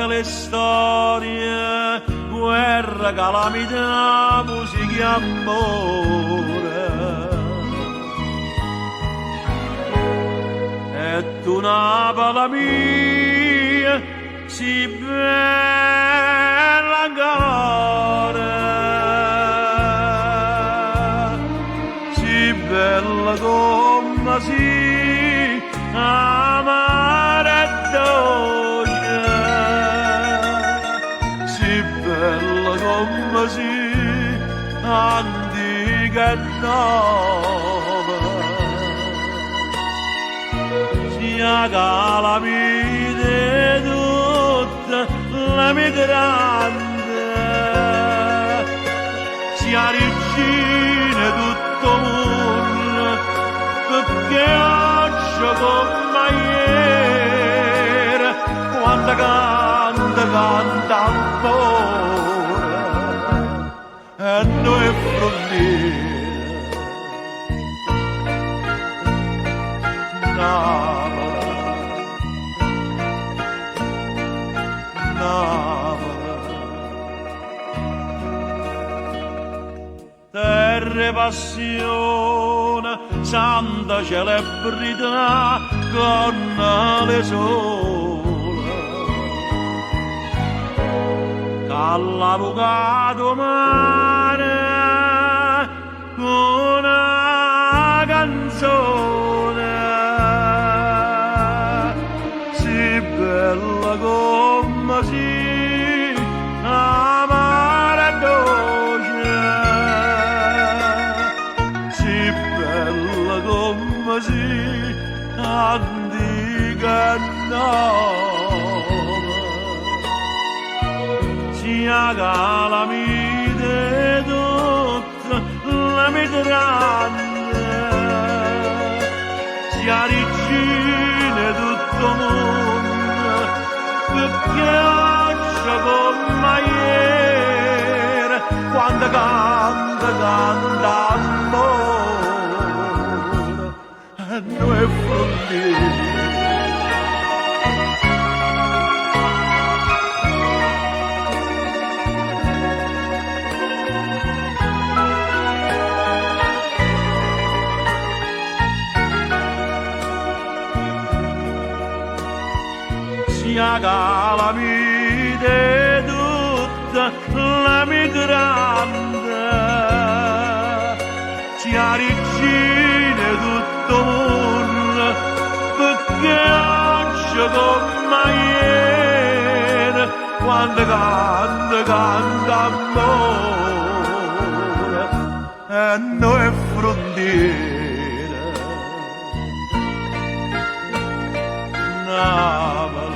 che le storie, guerra, calamità, musica e amore. E tu Napoli mia, si bella ancora, si bella come si amare dolce, si bella come si antica e nuova, sia calamite tutta la mia grande, sia regina tutto mondo, perché oggi come ieri, quando canta ancora, e noi frontiere. Terra passione, santa celebrità con le sole, all'avvocato mare una canzone si bella come si amare dolce, si bella come si antica nuova, sia calamite tutta la mia grande, sia regina tutto mondo, perché oggi come ieri, quando canta amore, e noi frontiere. Sia calamite tutta la mia grande, sia regina tutto mondo, perché oggi come ieri, quando canta amore, e noi frontiere. Napoli.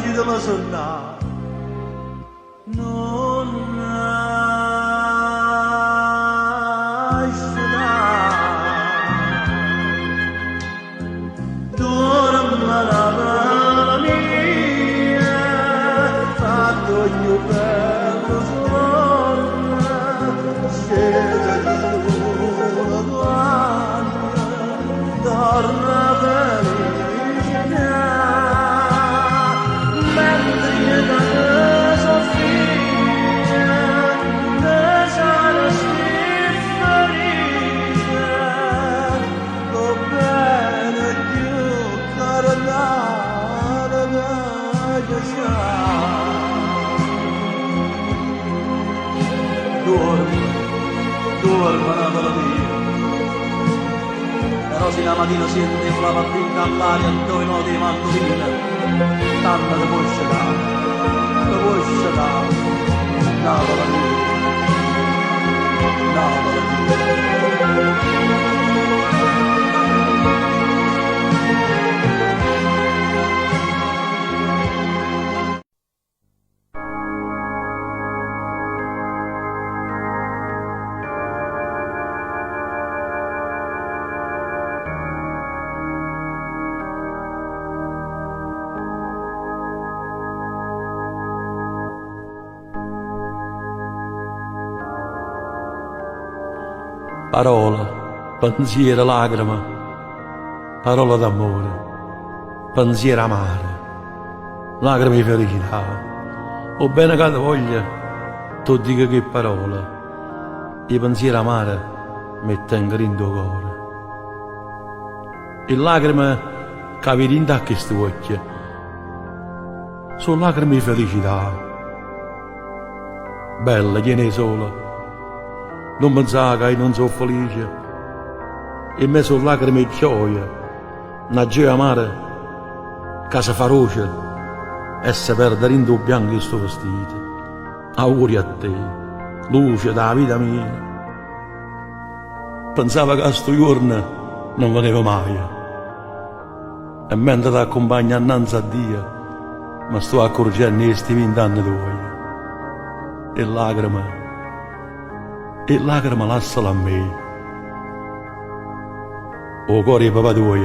ci te la sonna non nascerà dorma la mano mia fatto io bello suono scende di una guardia torna felicità mentre io da te soffia te sarà felice lo bene più carnale che c'è dorma la melodia però se la mattina sente la mattina all'aria dove non ti mandolina tanto ti puoi scegliere la melodia Parola, pensiero, lacrima, parola d'amore, pensiero amaro, lacrime di felicità. O bene che voglia, tu dica che parola, i pensieri amari mi tengono in tuo cuore. E lacrime che vedi in questi occhi, sono lacrime di felicità. Bella, che ne sola. Non pensare che non sono felice e me sono lacrime di gioia, una gioia amara che si fa roce e si perde in tuo bianco questo vestito. Auguri a te, luce della vita mia. Pensavo che questo giorno non veniva mai e mentre ti accompagno innanzi a Dio mi sto accorgendo di questi 20 anni tuoi e lacrime lasciala a me. O cuore di papà tuo,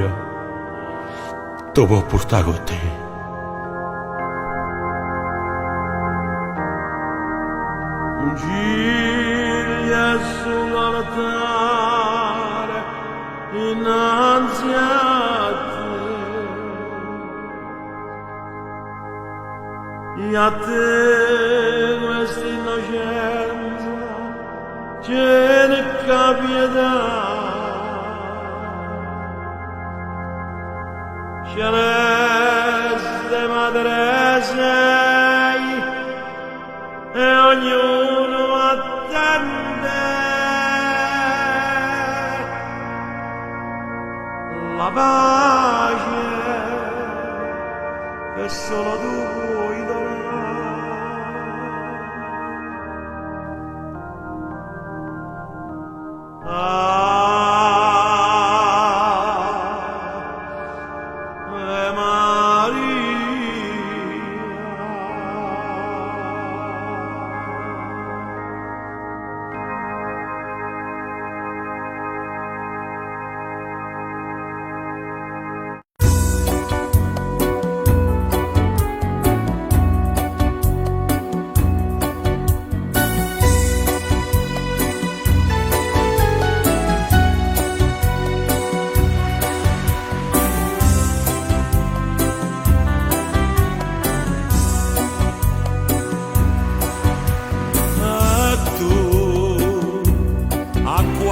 tu puoi portare con te. Giglia sull'altare innanzi a te, e a te questa innocenza ce ne capita. Celeste Madre sei e ognuno attende la pace che solo tu puoi donare.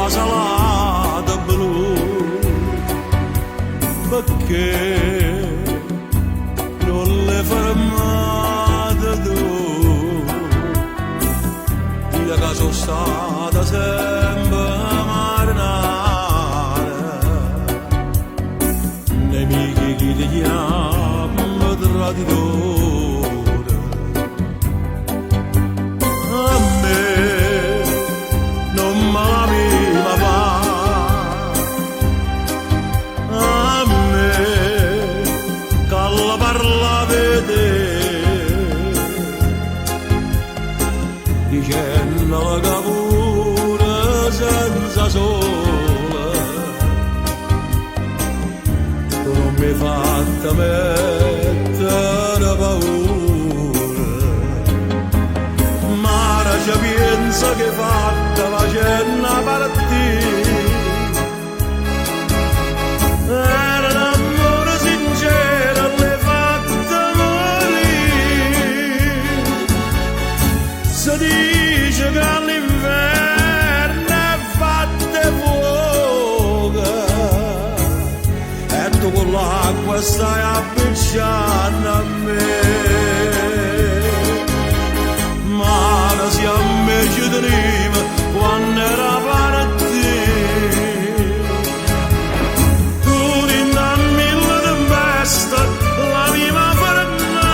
Salata blu perché non le fermate tu io che sono stata sempre marinare nemici che ti chiamano traditore a me non mi parlava te fatta mettere paura, ma ora ci pensa che fatta facendo partire. Era l'amore sincero le fatta morire. Si dice che all'inverno è fatta fuoco e tu con l'acqua stai appicciando a me. Ma ora si a me ci teneva quando era partito. La viva per me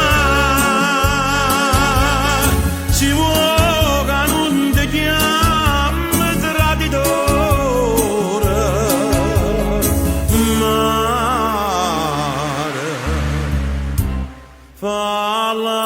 si vuole che non ti chiami traditore, mare falla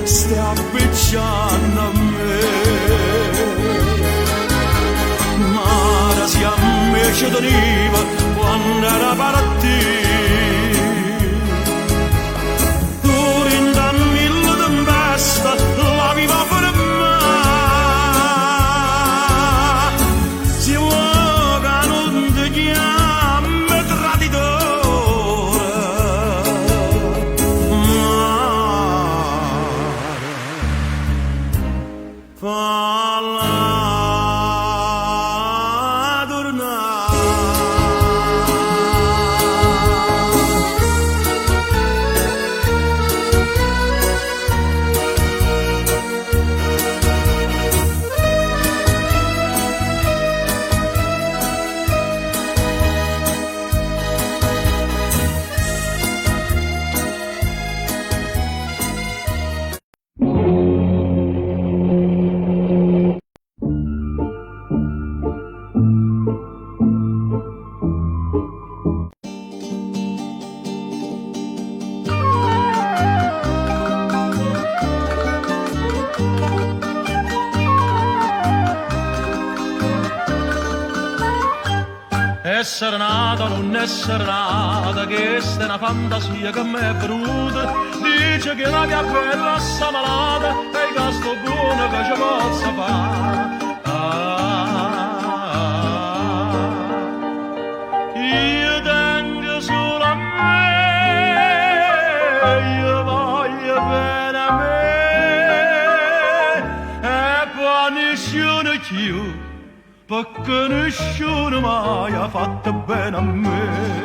stai appicciando a me. Ma ora si a me ci teneva quando era partito. Tu rindanmi la tempesta, la viva per me. Si vuole che non ti chiami traditore, falla tornare. Essere nata o non essere nata, questa è una fantasia che mi è venuta. Dice che la mia bella sta malata e che sto buono che ci possa fare. Io tengo solo a me, io voglio bene a me e poi nessuno più, perché nessuno mai ha fatto bene a me.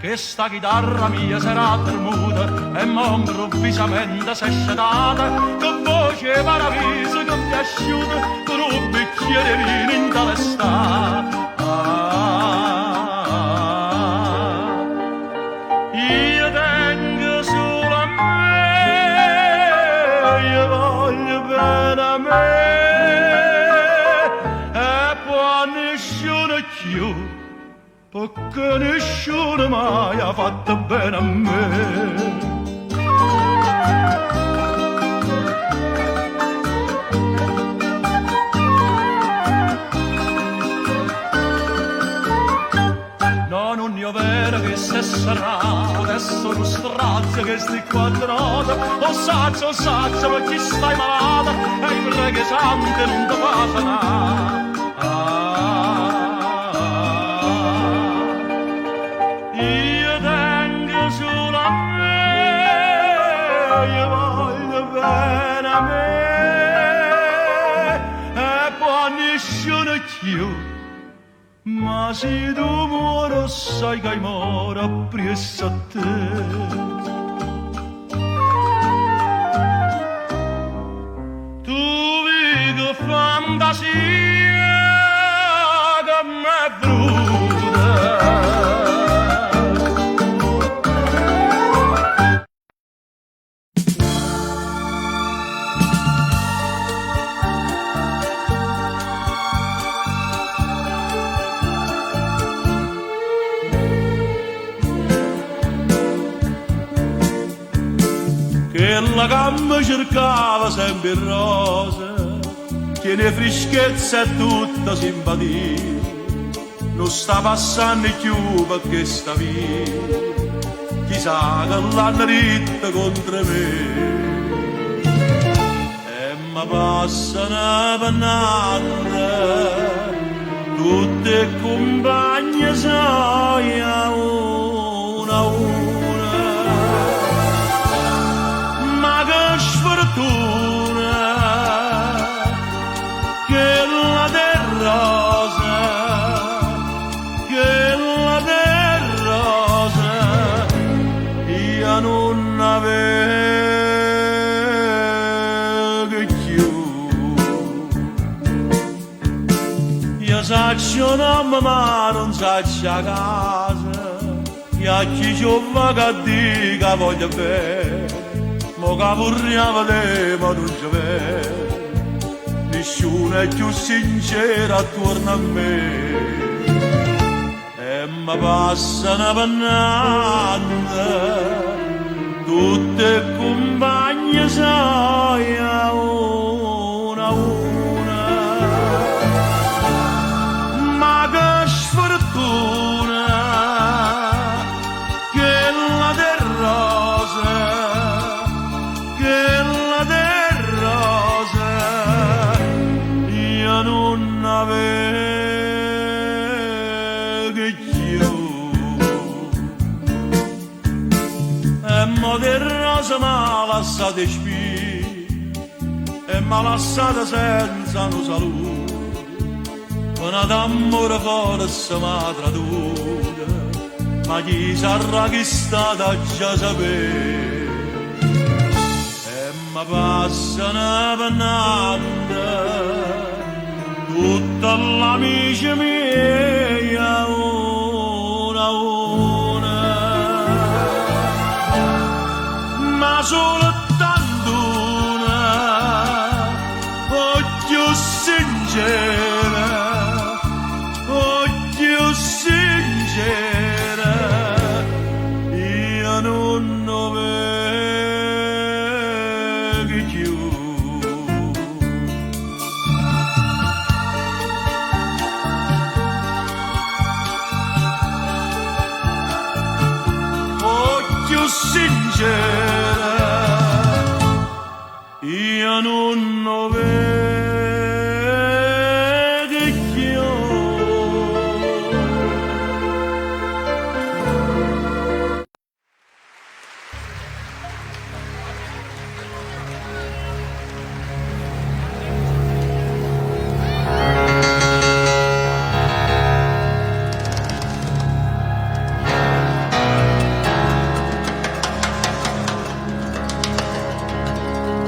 Che sta chitarra mia sarà tremuta e mo' improvvisamente si è sciatata, che voce paradiso che mi asciuta con un bicchiere di vino in tale sta. Io tengo solo a me, io voglio bene a me e poi nessuno più, perché nessuno mai ha fatto bene a me. Non io vero che se sarà, adesso lo strazio che sti quadrata, o saggio, per chi stai malata, e i preghi santi non ti passa nada. Io tengo solo a me, io voglio bene a me, e poi nessuno più. Ma se tu muori sai che muore appresso a te. fantasia che m'è venuta. Che la gamba cercava sempre rosa, che ne freschezza e tutta simpatia, non sta passando più perché sta via, chissà che l'hanno ritta contro me. E mi passa una pannata, tutte compagne soia una a una. Sfortuna che la del rosa, che la del rosa io non avevo più. Io saccio nome ma non saccio a casa, io chi giova che dica voglio bene. Mo che vorremmo te, ma non c'è vero, nessuno è più sincero attorno a me. E mi passa una pannata, tutte compagne soia una a una. Ma che sfortuna che la del rosa, non avevo più. E mo del rosa m'ha lasciato spie, e m'ha lasciato senza un saluto, una d'amore forse m'ha traduta, ma chi sarà che è stata già sapere. E mi passa una pannata, tutta l'amica mia una a una, ma soltanto una, più sincera, più sincera, io non avevo più. Sincera, io non lo vedo più.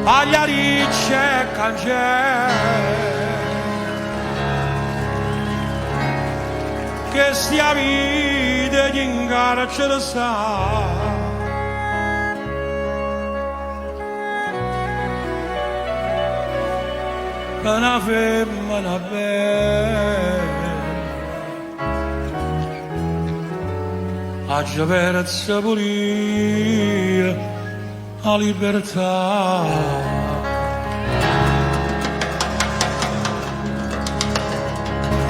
Pagliarice cangiare, che stia vita in carcere sta, che una femmina bella, a giaverezza pulita, a libertà.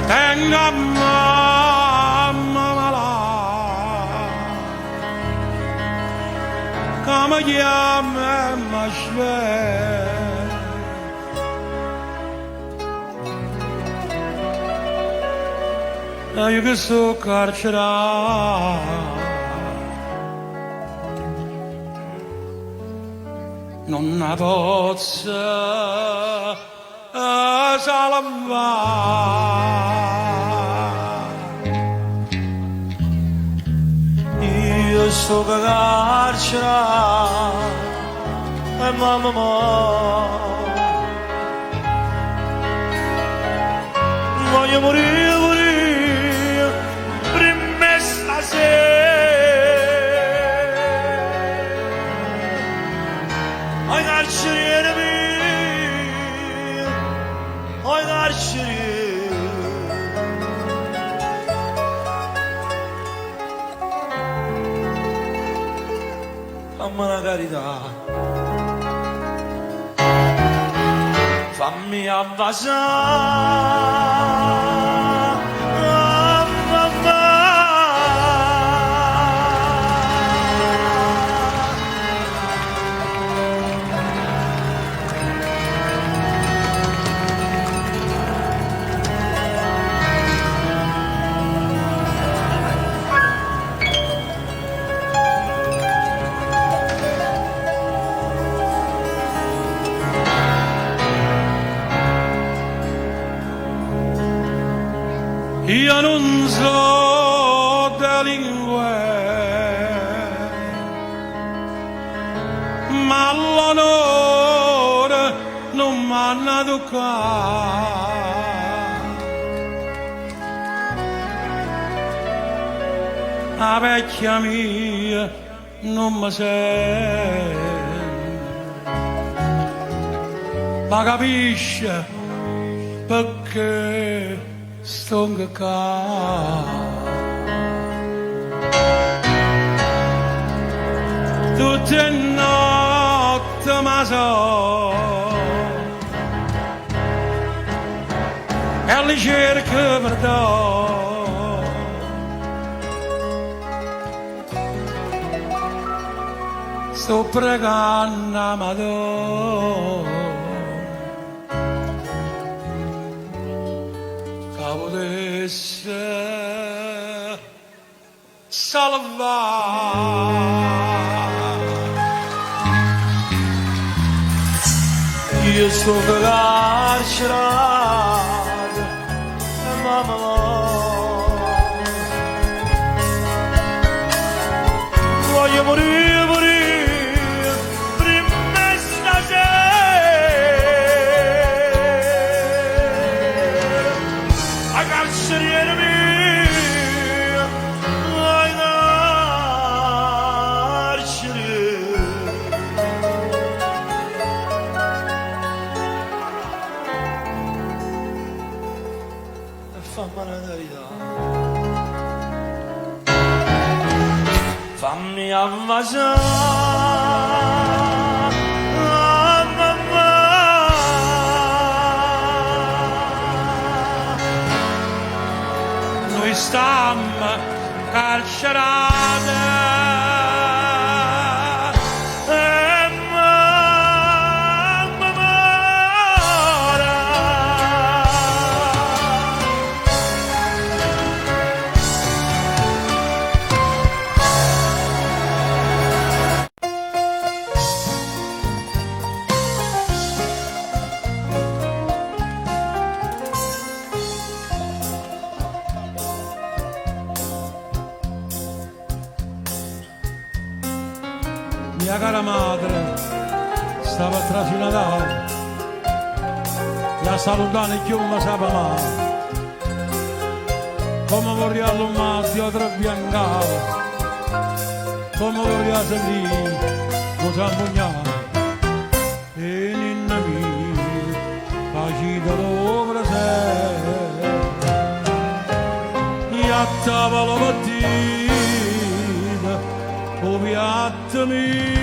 Tenga mamma malata, come chiama ma sveglia, io che sto carcerato. Non la posso salvare, io sto carcerato, e mamma voglio morire, morire, per me stasera. Ai carceriere mio, ai carceriere. Fammi una carità, fammi avvasare, mamma. Io non so delinquere, ma l'onore non m'hanno toccato. La vecchia mia non mi sente, ma capisce perché sto qua. Tutte le notti ma so e li cerco perdono. Sto pregando a Madonna potesse salvare. Io sto carcerato e mamma voglio morire, morire per me stasera. Ai carceriere mio, ai carceriere. E fammi una carità, fammi avvasare, mamma. Noi stiamo carcerati e mamma mora. Mia cara madre stava atrás di Natale, la salutare e chiunque sapeva mai, come vorrei all'umarsi o tre biancare, come vorrei sentire cosa ammognare, e ninna mia, facita l'opera se, e a tavola mattina, o piatto mia,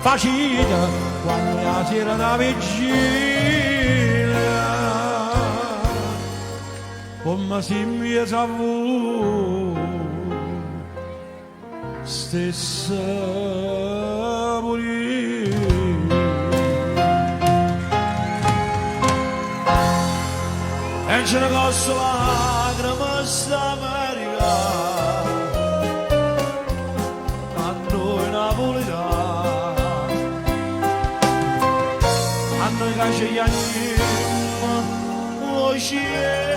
facita quando la sera da vigilia, come si mi savu, stessa pulita. E ce ne costa lacrime sta America, a noi napoletani, a noi che ci chiamiamo lo cielo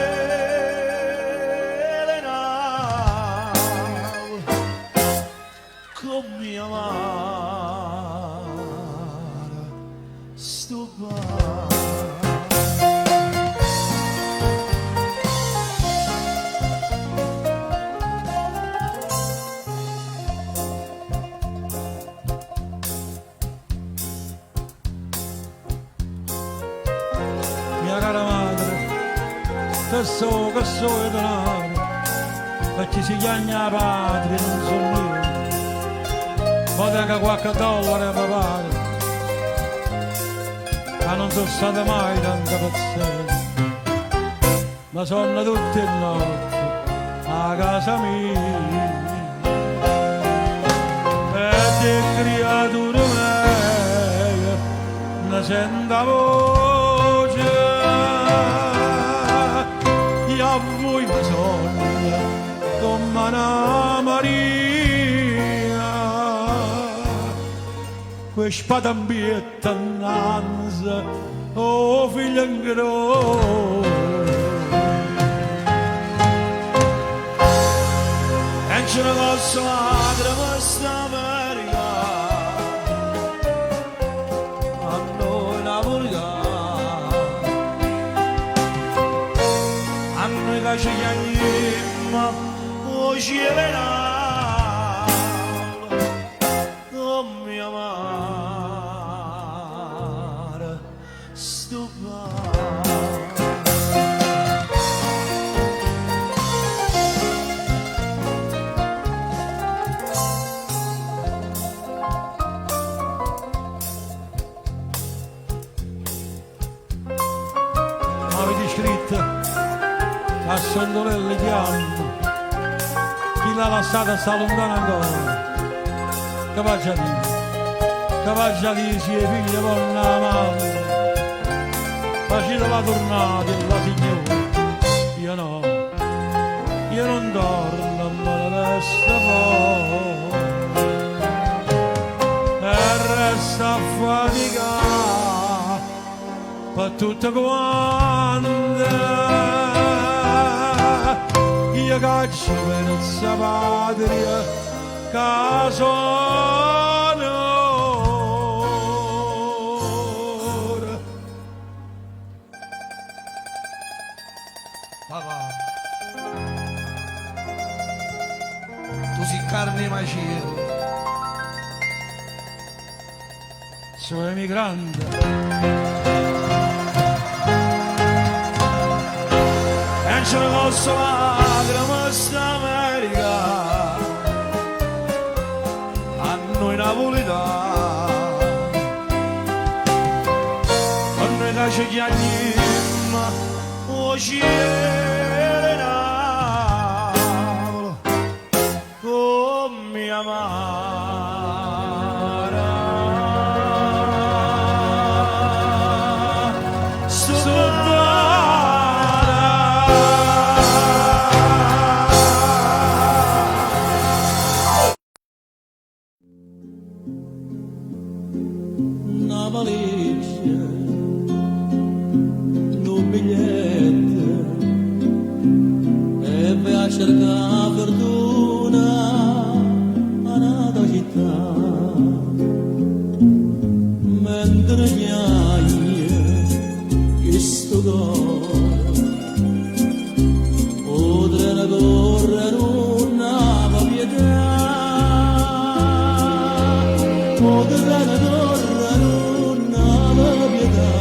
con mia madre sto che so è denaro, perché si chiama patria non so niente, ma tenga qualche dollaro per pagare, ma non sono state mai tante pazzesche, ma sono tutte le notti a casa mia. E creature mie, ne senta voce, e a voi mi sogna come una Maria, quei spadambietta innanzi, oh figlio in grosso. E c'è una cosa lacrima sta America, a noi napoletani, a noi che ci chiamiamo voce venale, come amare sto mare. Avete scritto a sondolelle chiamano, chi l'ha lasciata sta lontana ancora, che faccia dire, sia figlia con la madre, facete la tornata e la signora, io no, io non torno, ma la resta fuori, e resta fatica per tutte quante. Io caccio per questa patria che sono ora. Papà, tu sei carne e macello, sono emigrante. e c'è una cosa lacrima sta America, a noi napoletani, a noi che ci chiamiamo voce venale, come amare sto una valigia, un biglietto, e vai a cercare fortuna a un'altra città, mentre ghiaie che sto cuore, potrei correre una pietà, potrei correre una pietà.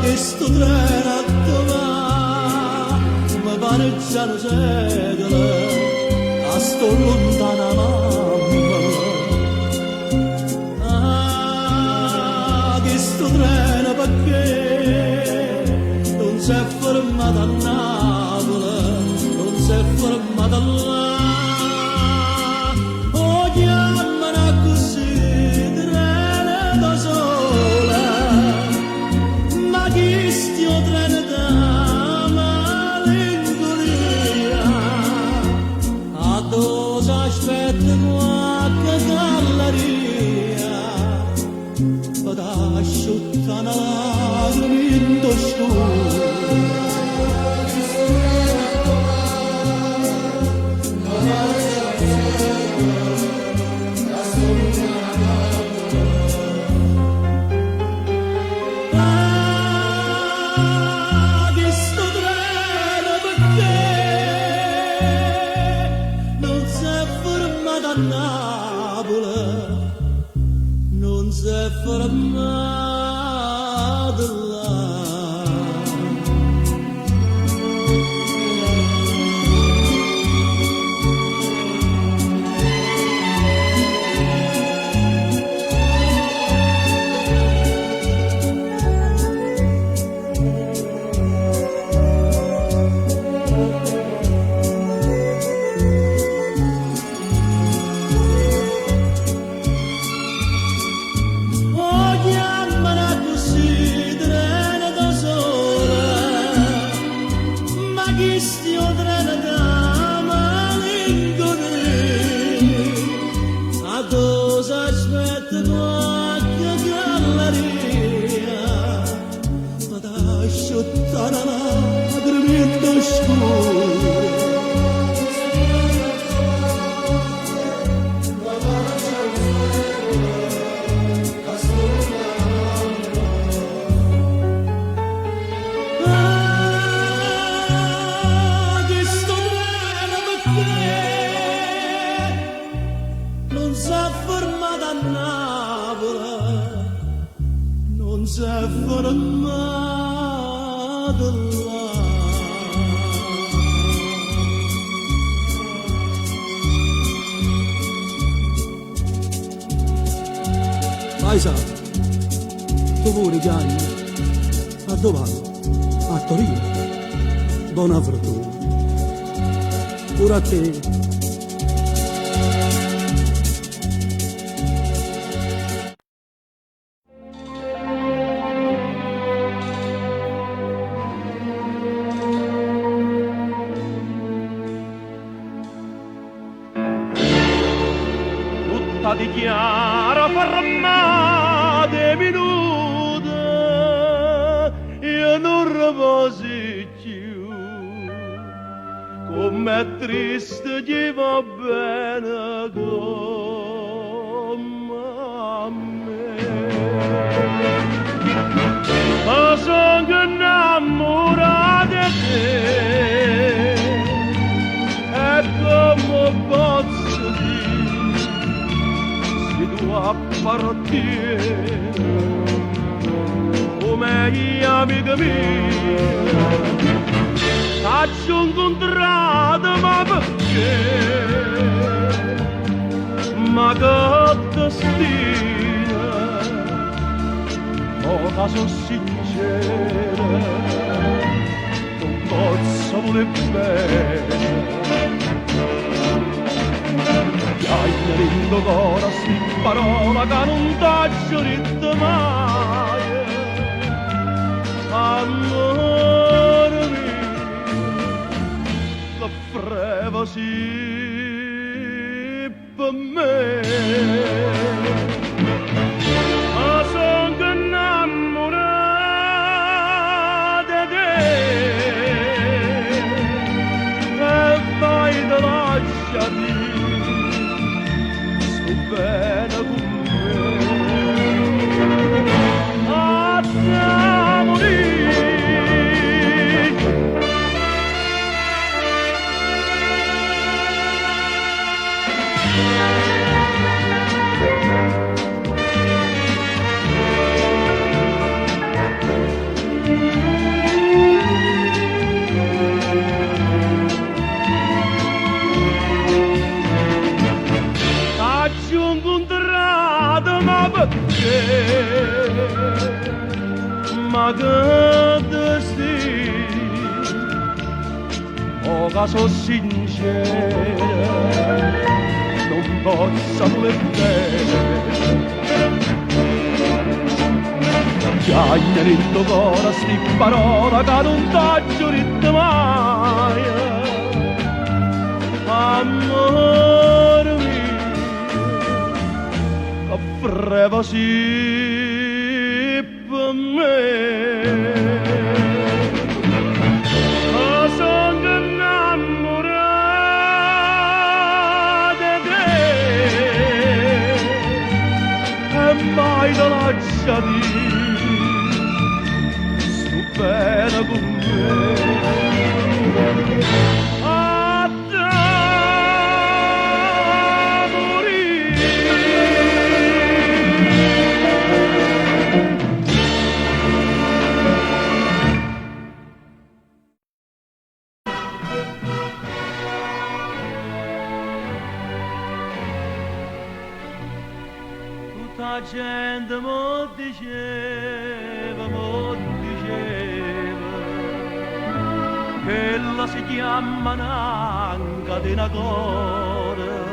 Che sto treno a domani mi pareggiano segole a sto lontana mamma. Che sto treno perché non si è fermato a Napoli, non si è fermato a là. Oh, chiamano così treno da sola, ma chi stia treno da malinconia, a dove aspetta qualche galleria, per asciuttare una lacrima in scuro. Che sto treno perché non si è fermato a Napoli, non si è fermato non si è fermata a Napoli, non si è fermata là. Paesa, tu pure chiari, a dove vai? A Torino, buona fortuna, pure a te. Tutta dichiara fermate minute, io non riposi più, com'è triste chi va bene come a me. Ma sono innamorato di te, e come posso dire, se tu appartieni come gli amici miei, t'ho incontrato ma perché? Ma che destino, ora sono sincera, non posso voler bene. Hai nel cuore sti parola che non t'ho detto mai, amore mio, che freva sì per me. Ma sono innamorato di te, e vai da lasciati bene con me, a te morire. Ma che destino, ora sono sincera, non posso voler bene. Già nel tuo cuore sti parola che non t'ho detto mai, amore mio, che freva sì per me. Ma sono innamorato di te, e mai te lasciati, sto bene con me. A te morire. Tutta gente mo diceva, che la si chiama nanca di una cosa,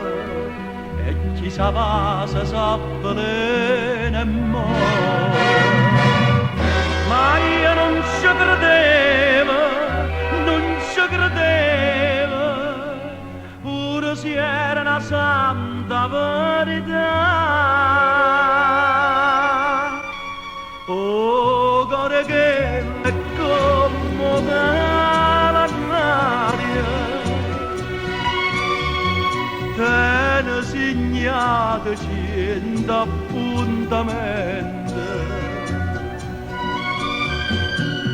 e chi sa va se sa veleno e muore. Ma io non ci credevo, non ci credevo, pure se era una santa verità. Oh, cuore che è come la nadia, te ne segnate 100 appuntamenti,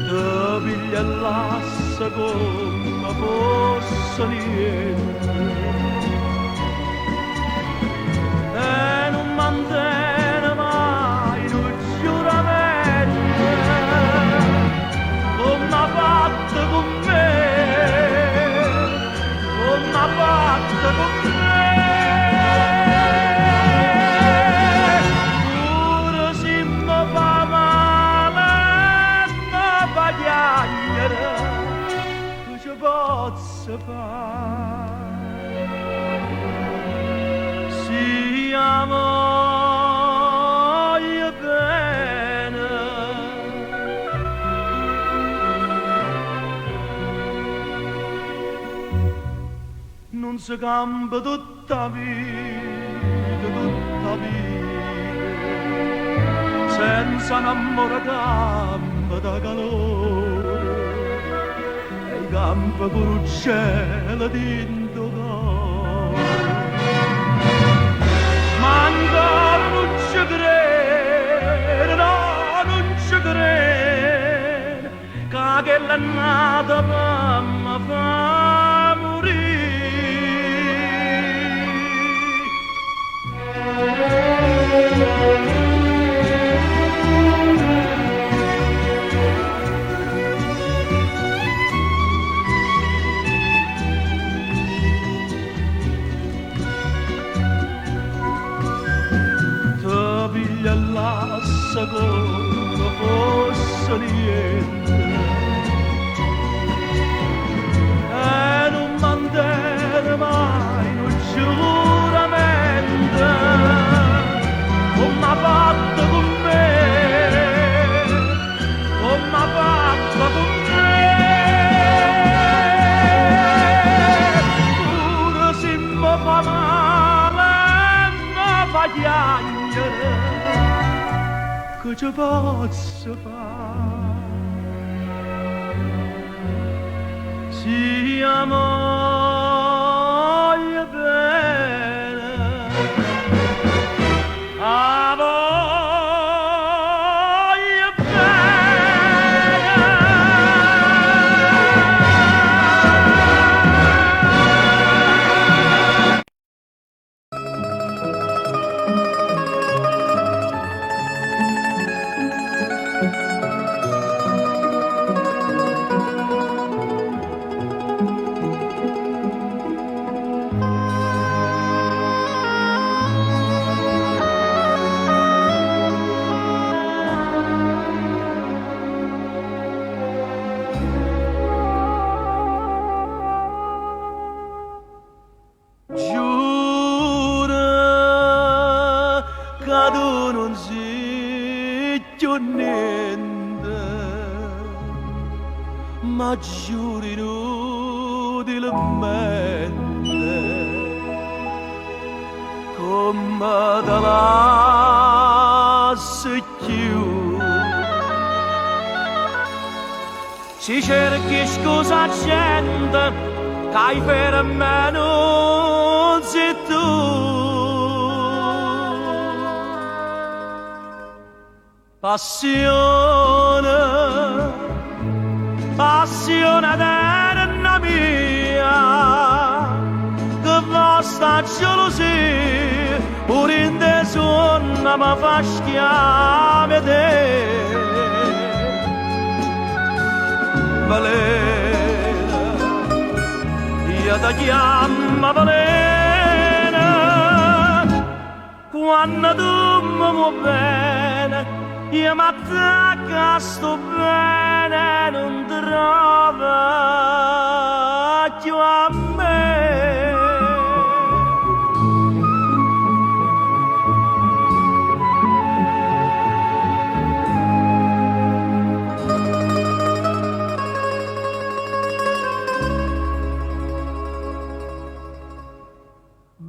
te piglia l'asse come fosse niente. voglio bene. Non si cambia tutta vita, senza un amore campa da calore, e i campi con il cielo dinto cuore. Ma ancora non ci credo, no, non ci credo, che quella nata mamma fa morire. Piglia l'assa come fosse niente e non mantiene mai un giuramento come ha fatto con me, come ha fatto con me. Pure se mi fa male mi fa piangere, che ci posso fare? Si voglio bene, voglio bene. Giura che tu non sei più niente, ma giuri inutilmente, come te lasci più. Si cerchi scusa gente, che hai per me non sei tu. Passione, passione eterna mia, che vasta gelosia, pure in te sonno mi fa schiave te. Balena, io ti chiamo balena, quando tu mi vuoi bene, io mi attacco a sto bene, non trovo più a me.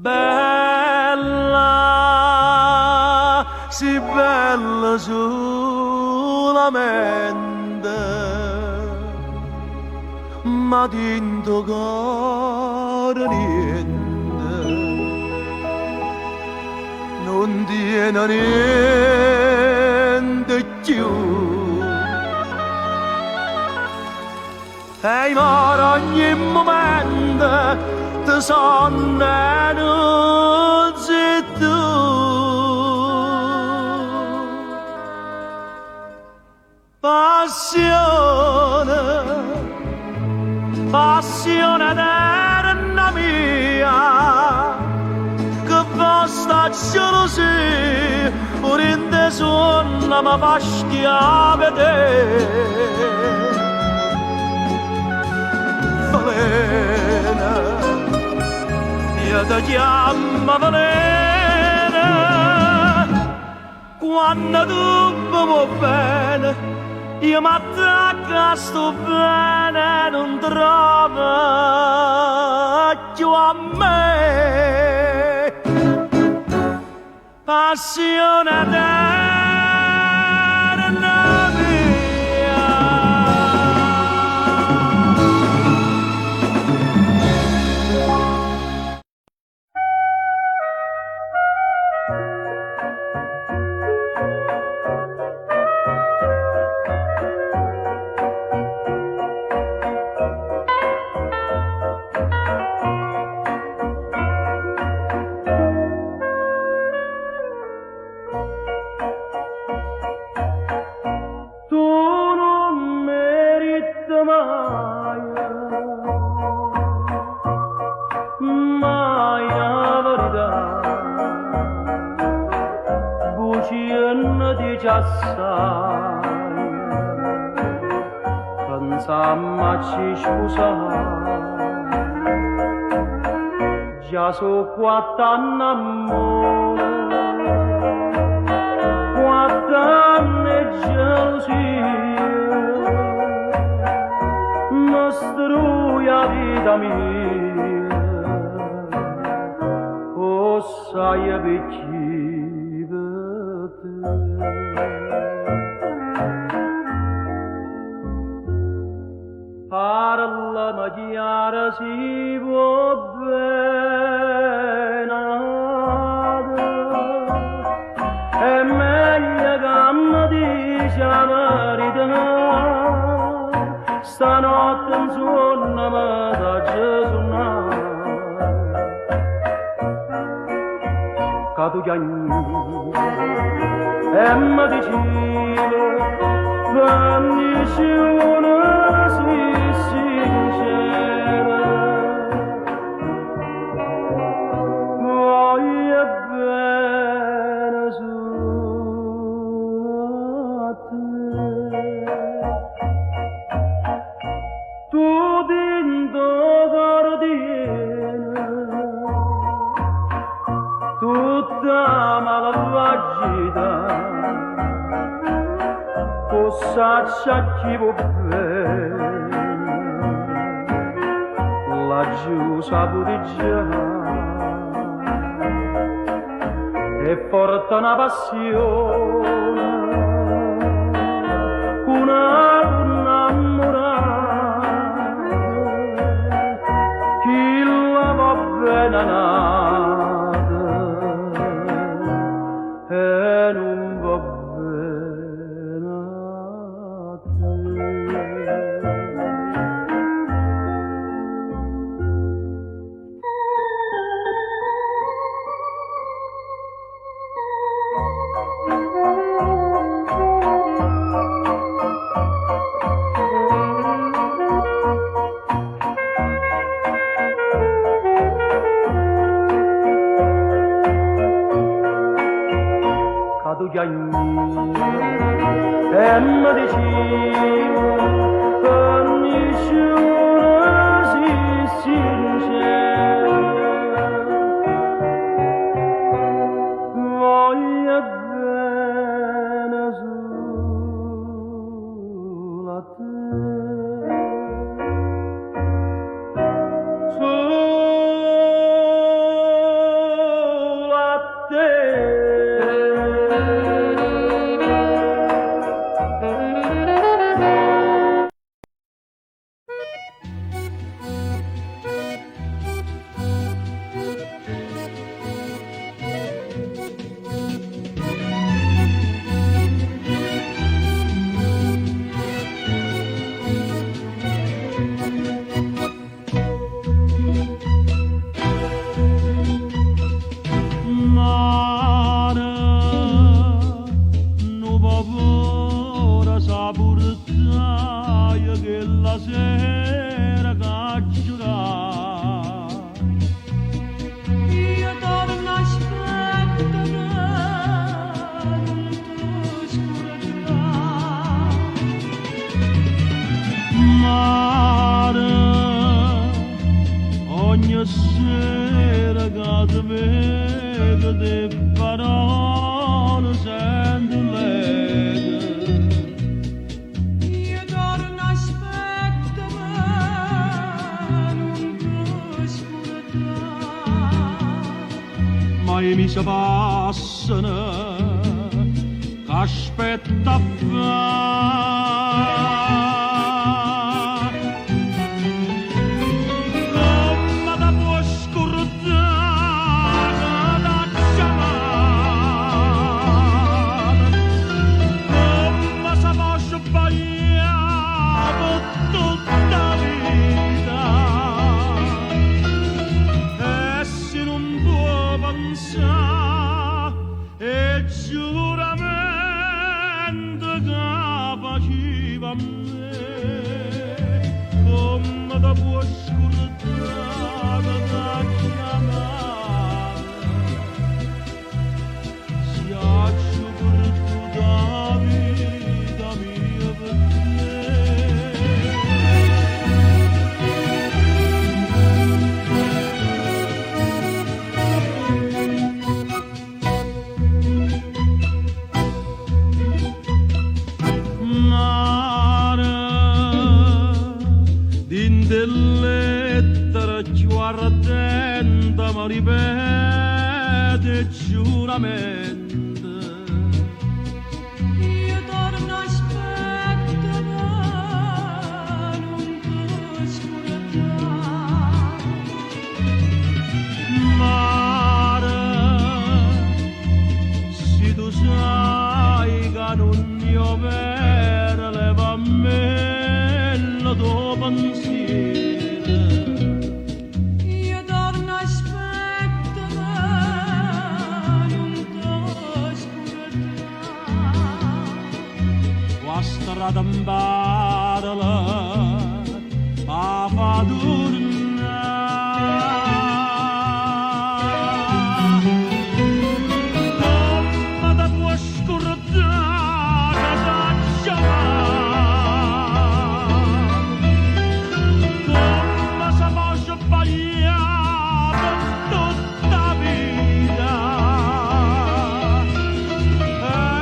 Bella, sì bella solamente, ma dentro cuore niente, non tiene niente più. E moro ogni momento ti sono e non sei tu. Passione, passione eterna mia, che vasta gelosia, pure in te sonno mi fa schiave te. Balena, io ti chiamo balena, quando tu mi vuoi bene, io mi attacco a sto bene, non trovo più a me. Passione eterna mia. Già so quatt'anni amore, quatt'anni gelosia, mostrui la vita mia, o sai vicino te. Parlami chiara si può bene, è meglio che mi dici la verità. Stanotte in sonno mi da suonare, che tu chiami e mi dici finisci una sincera. Voglio bene solo a te. Tu dentro guardiana, tutta malvagità, possa chi vuol bene, laggiù saputi già, e forte una passione, una innamorata, chi la va bene nata, e non va bene a te. Tu chiami e mi dici finisci una sincera. Voglio bene solo a te, solo a te. Sera cacciurà, io torno a aspettare scura mare, ogni sera che ti vedo di parole senza si passano che aspetta a fare. Come da può scordare da chiamare, come si può sbagliare tutta la vita, e se non può pensare e giuramento che faceva a me, come da può scordare da chiamare, si accio perduta la vita mia per te. Mare dinte lettere più ardente mi ripete giuramento. Io torno a aspettare, non ti scordare. Mare, se tu sai che non io vera leva a me il tuo pensiero. Io torno a aspettare, non ti scordare. La strada in barla a fa tornare. Come da può scordare da chiamare, come si può sbagliare tutta la vita,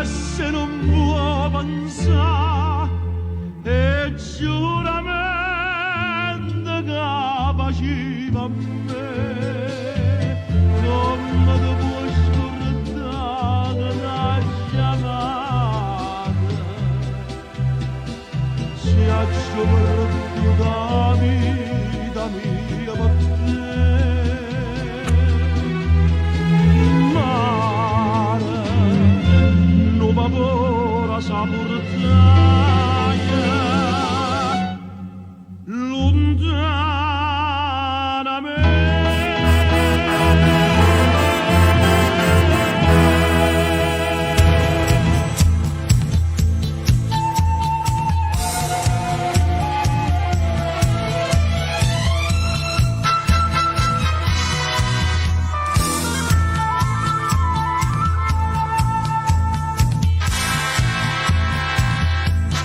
e se non può pensare e giuramento che faceva a me, come ti può scordare da chiamare, si accio perduta la vita mia per te. Mare, non paura sa portare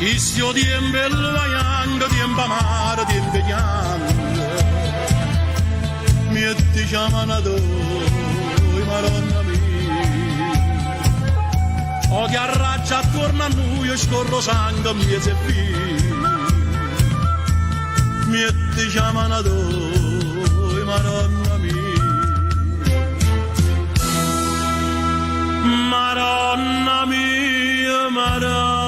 Istio tiempo il vaiando, tiempo amaro, tiempo pianto, mi ti chiamano tu, Madonna mia. O che arraccia attorno a noi, io scorro sangue, mi se mi ti chiamano tu, Madonna mia. Madonna mia, Madonna.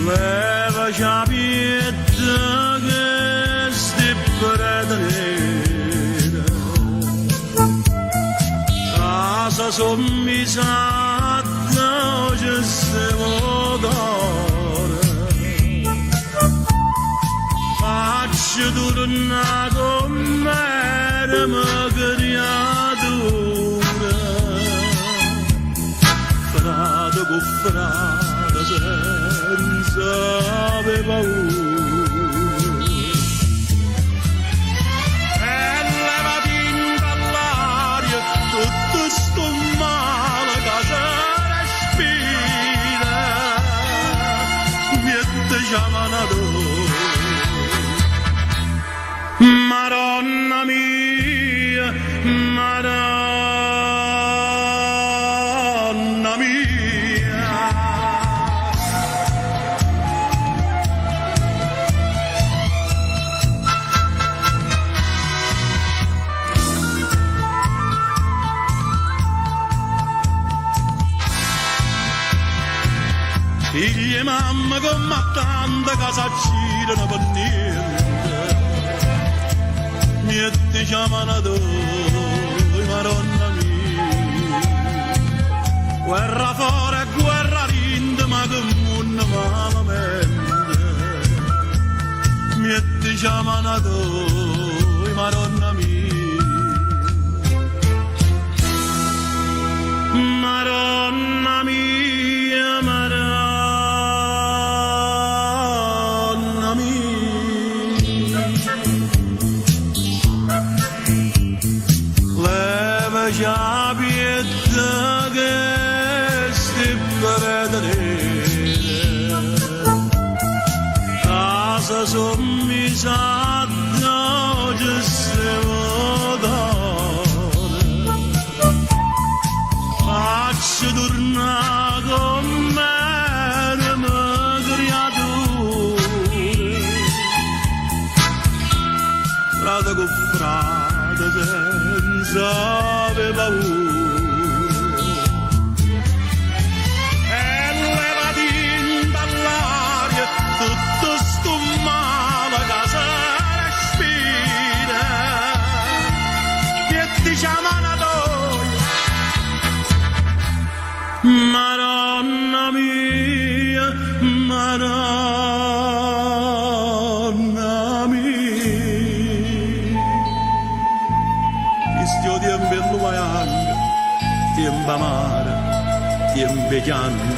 Leva ciapietta che sti predere, casa sommisata ci stiamo d'ora, faccio tornare con me ma creatura, frate con frate senza avere paura. E levati dall'aria tutto sto male che si respira, mi ti chiamano tu, Madonna mia, Madonna mia. mamma come tanta casa c'era per niente mi chiamano tu Madonna mia guerra fuori e guerra rinde ma come un malamente mi chiamano tu Madonna mia Madonna mia Madonna mia leva già pietà che sti per vedere casa sommisata oggi siamo faccio tornare con me le mie creature frate con frate senza avere paura e levati dall'aria tutto sto male che si respira che ti chiamano Madonna mia, Madonna mia. Questo tempo è lungo, tempo amaro, tempo pianto.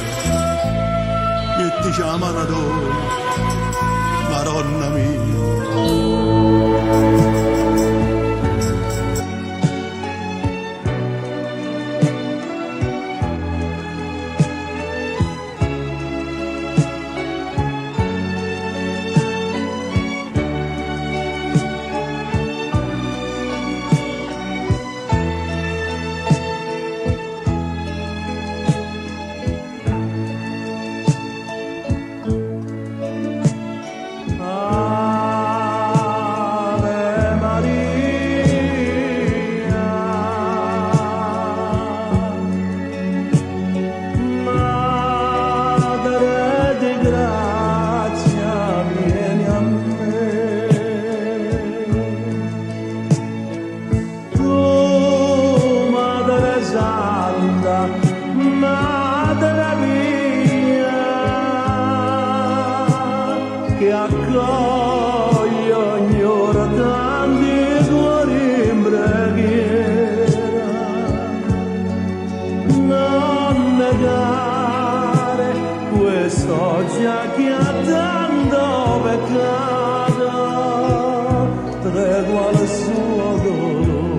E ti chiamano tu, Madonna mia. Che accoglie ogni ora tanti cuori in preghiera non negare quest'oggia che ha tanto peccato tregua al suo dolore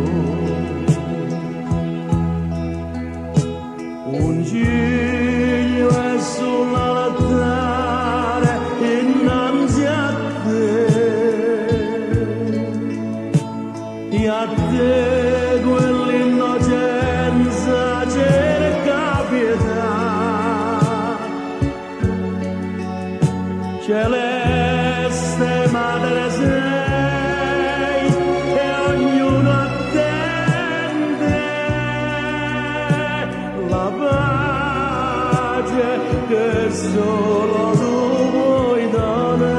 un giglio è sull'altare innanzi a te quell'innocenza cerca pietà celeste madre sei e ognuno attende la pace che solo tu puoi donare.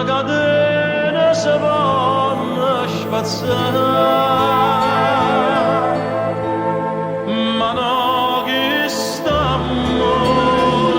Catene se vanno spazzare ma no chi sta amore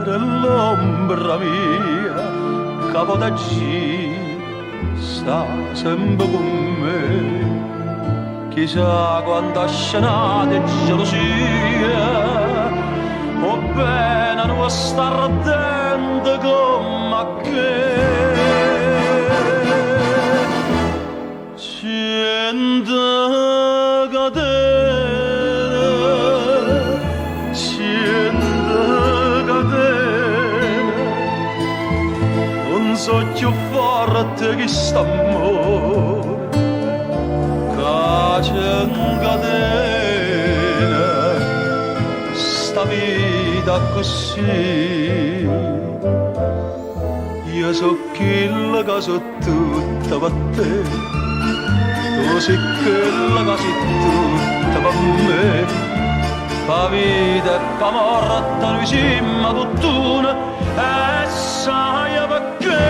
l'ombra mia, capo da G, sta sempre con me. Chissà quanta scenata e gelosia, o bene non sta ardente come che. Cento catene, cento catene, non so più forte che st'amore, che cento catene, sta vita così. Io so quella che so tutta per te, tu sei quella che sei tutta per me. Pa vita e pa morte noi siamo tutt'una, e sai perché?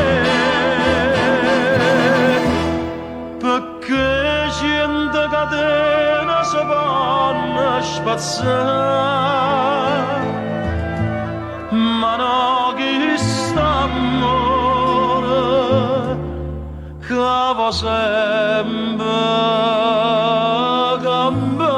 Perché cento catene si fanno spazzare, ma no chi sta amore che va sempre cambiare.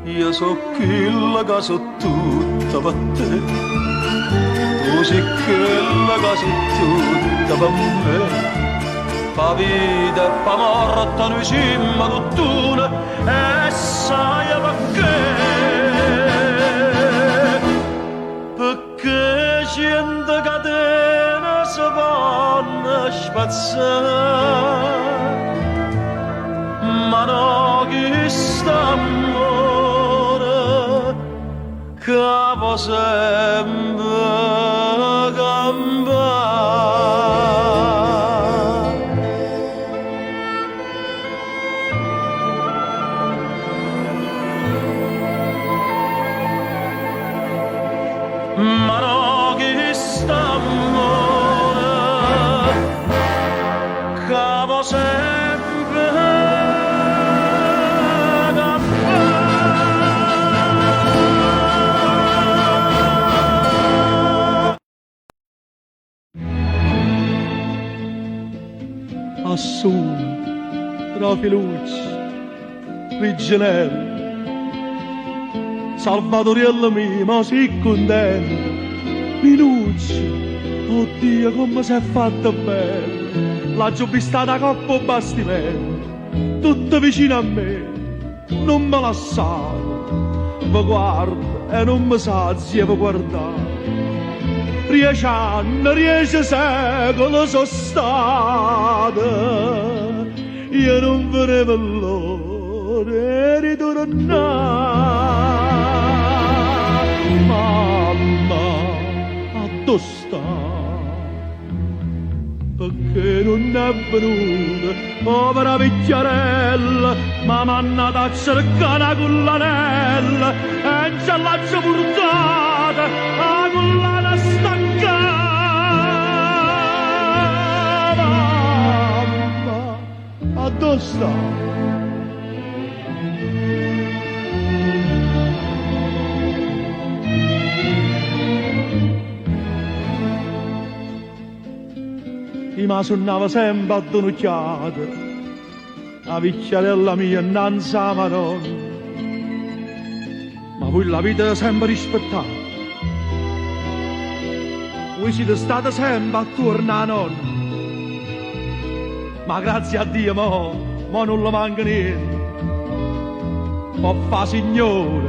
Io so quella che so tutta per te, tu sei quella che sei tutta per me. Pa vita e pa morte noi siamo tutt'una, e sai perché? Perché cento catene si vanno spazzare, ma no chi sta amore che va sempre cambiare. Ma no chi sta amore che va sempre Assù, Rofi Luci, Rigenello, Salvatoriello mio, ma sei contento. Minucci, oddio come si è fatto bene, la vista da coppa bastimento, tutto vicino a me, non me la sa, mi guarda e non mi sa se vi guardare. 10 anni, 10 secoli sono state, io non vedevo l'ora di tornare. Mamma, a dove sta? Perché non è venuta, povera vecchiarella, ma m'hanno da cercare con l'anella, e ce l'ha portata a collana staccata. Mamma, a dove sta? Ma suonava sempre a donocchiata, la vecchiarella mia innanzi a Madonna, ma voi la vita sempre rispettata, voi siete stati sempre attorno a nonna, ma grazie a Dio mo non le manca niente, può fa signore,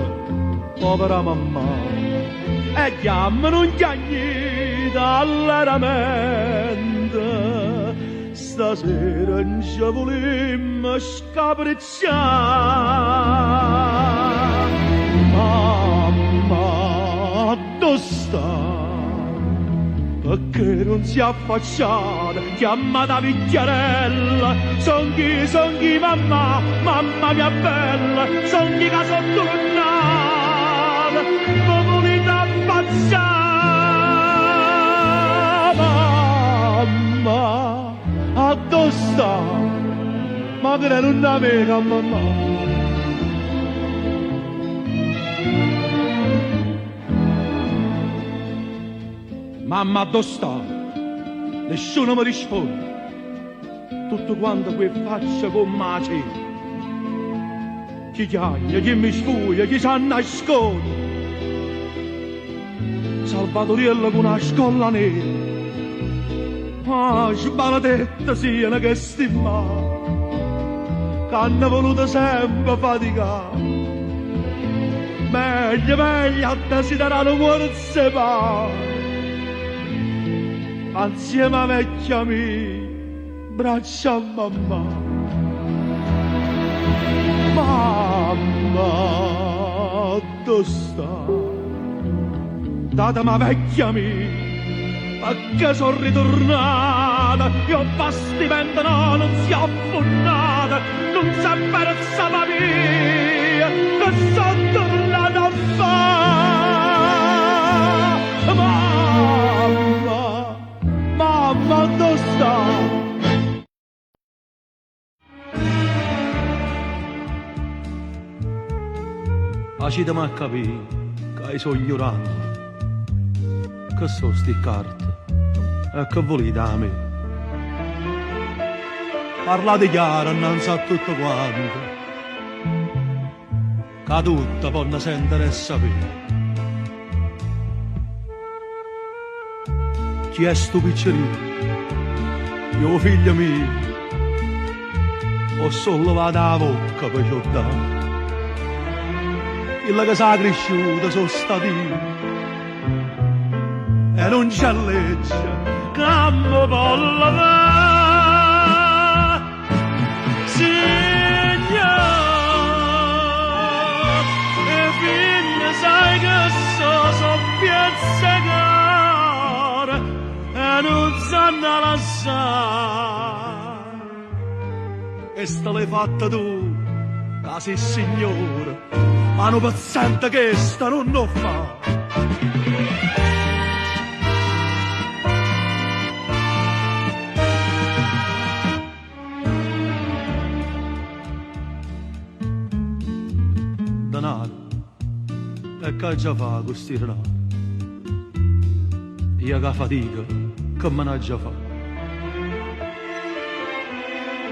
povera mamma, e chiama non chiagnita all'eramento. Stasera non ci volimmo scapricciare. Mamma, dove sta? perché non si è affacciata, chiamata picchiarella, songhi mamma, mamma mia bella, songhi che sono tornata, ma volete affacciata, mamma, addosso sta, ma che non è mega mamma. Mamma, dove sta? Nessuno mi risponde. Tutto quanto quel faccia con mace. Chi chiaglia, chi mi sfuglia, chi si nasconde. Salvatoriello con una scolla nera. Ah, sbaladetta siano che stimma. Che hanno voluto sempre faticare. Meglio a desiderare forse pare. Insieme a vecchia mia, braccia a mamma. Mamma, dove sta? Datemi vecchia mia, perché sono ritornata, io bastimento no, non si è affonnata, non si è persa la mia, che sono tornata a fare. Mamma, dove sta? Aiutami a capire che sono ignorante. Che sono sti carte? E che volete da me? Parlate chiaro innanzi a tutto quanto. Che tutto possono sentire e sapere. Chi è sto piccerino? Io figlio mio, ho sollevato la bocca per giocare. Il che sa cresciuto sono stati e non c'è legge che mi può lavare. Signore, e figlia sai che so piazzecare e non sanno lasciare. E sta l'hai fatta tu, che sei signore, ma non paziente che sta non lo fa. Danaro, e che già fa questi denari? Io che fatica, che me ne già fa.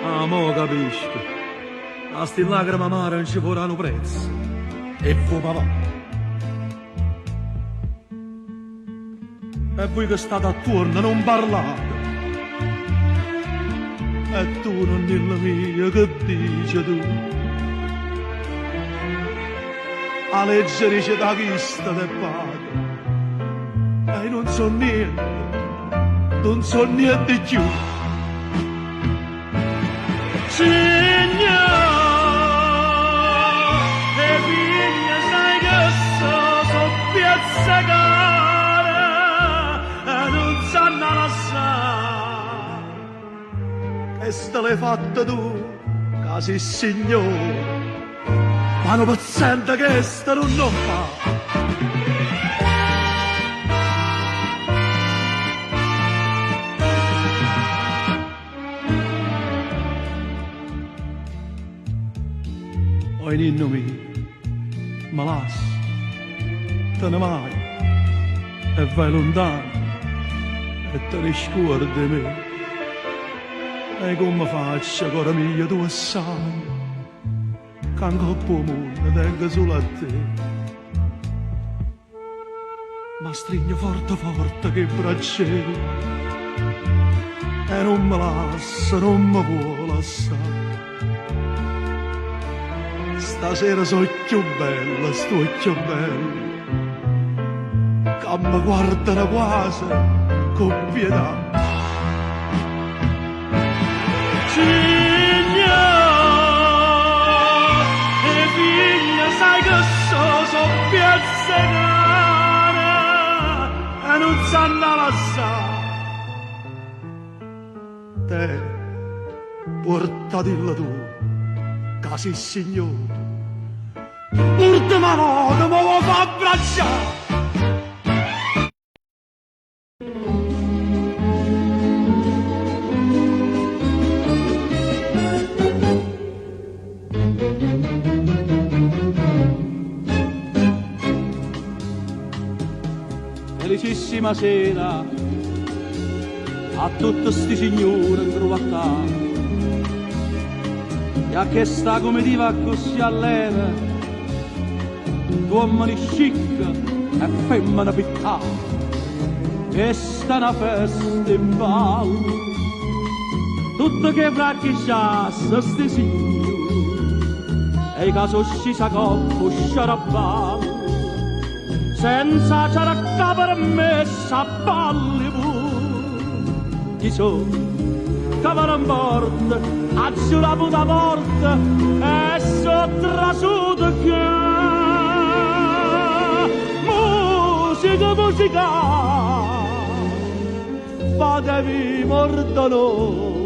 Ah, mo capisco, a sti lacrime amare non ci vorranno prezzo. E fu papà. E voi che state attorno non parlate. E tu non dillo mia che dici tu. A leggere c'è da vista del padre. E non so niente, non so niente di più. Signore, piazzecare e non sanno lasciare. E sta l'hai fatta tu, che sei signore, ma non paziente che sta non lo fa. Oi ninno mio, ma lascia, te ne vai e vai lontano e te ne scordi di me. E come faccio, cuore mio, tu sai che ancora il mondo tengo solo a te. Ma stringo forte forte che bracciere e non me lascia, non mi può lasciare. Stasera sono più bella, sto più bella, che mi guardano quasi con pietà. Signore, figlia, sai che so piazzecare e non sanno lasciare. te, portatilla tu, che sei signore. L'ultima volta mi vuoi far abbracciare. Felicissima sera a tutti sti signori in trova qua, e a che sta comitiva così all'era, uomini chic e femmine piccate, e sta una festa in ballo, tutto che fracchicciasse sti signori, e i caso scisa coppo sciaraballo, senza cercare permessa a Bollywood. Chi sono? Che vanno in porta, a giurare puta morte e sotto trasuto che musica, fatevi mordonore,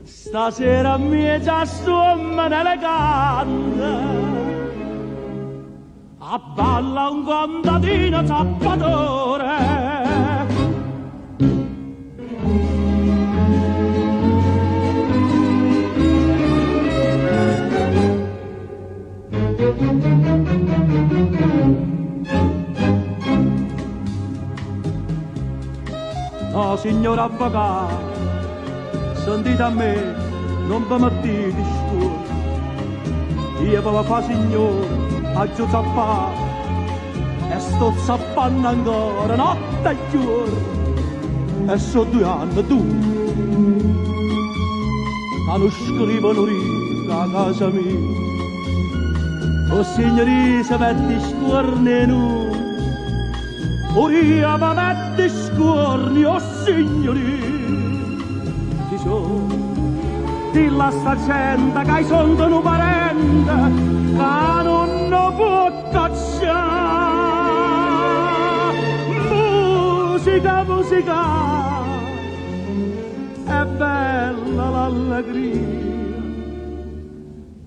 stasera mi è già stuomane elegante. A balla un contadino zappatore. No, signor avvocato, sentite a me, non vi mettete scuro. Io ve la fa signore, a giù zappare, e sto zappando ancora notte e giorno, e so 2 anni tu, che non scrivono riga a casa mia. O signori se metti scuorni nu, o io mi metti scuorni, o signori, chi sono? Dilla a sta gente che sono un parente, che non può cacciare. Musica, musica, è bella l'allegria.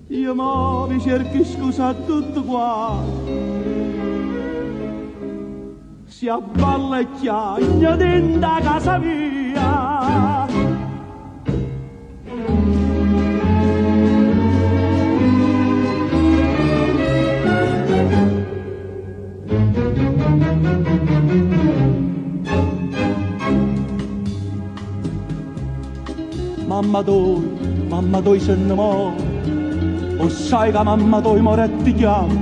Io mo vi cerchi scusa a tutto qua, si abballecchiaglia dentro casa mia. Mamma tu se ne muore, o sai che mamma tu moretti chiama.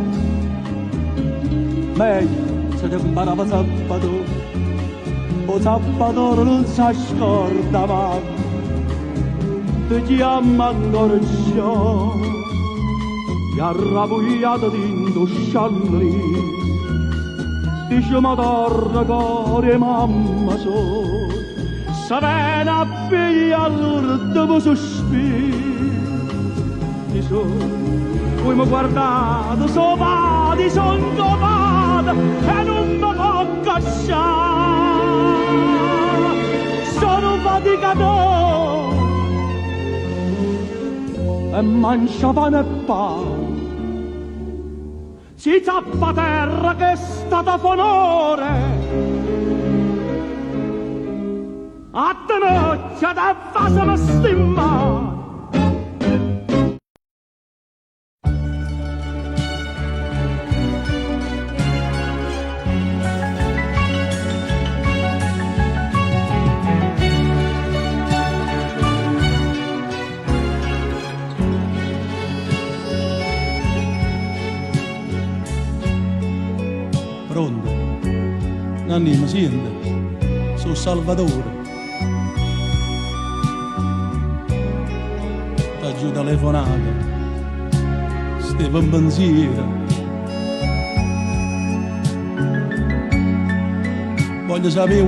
Meglio se ti imparava Salvatore, o Salvatore non si scorda mamma, ti chiama ancora ciò, ti ha rabuiato dentro scialli, dice ma torna cuore mamma so. Savena piglia all'ultimo sospiro, chi sono? Poi mi guardate, sopati, son copata e non mi può cacciare. Sono faticato e mangio pane e pane. Si zappa terra che è stata fonore, a tenocchia da fase la stimma. Pronto? Nanni, mi sente? Sono Salvatore. Giù telefonata, stavo in pensiero. Voglio sapere i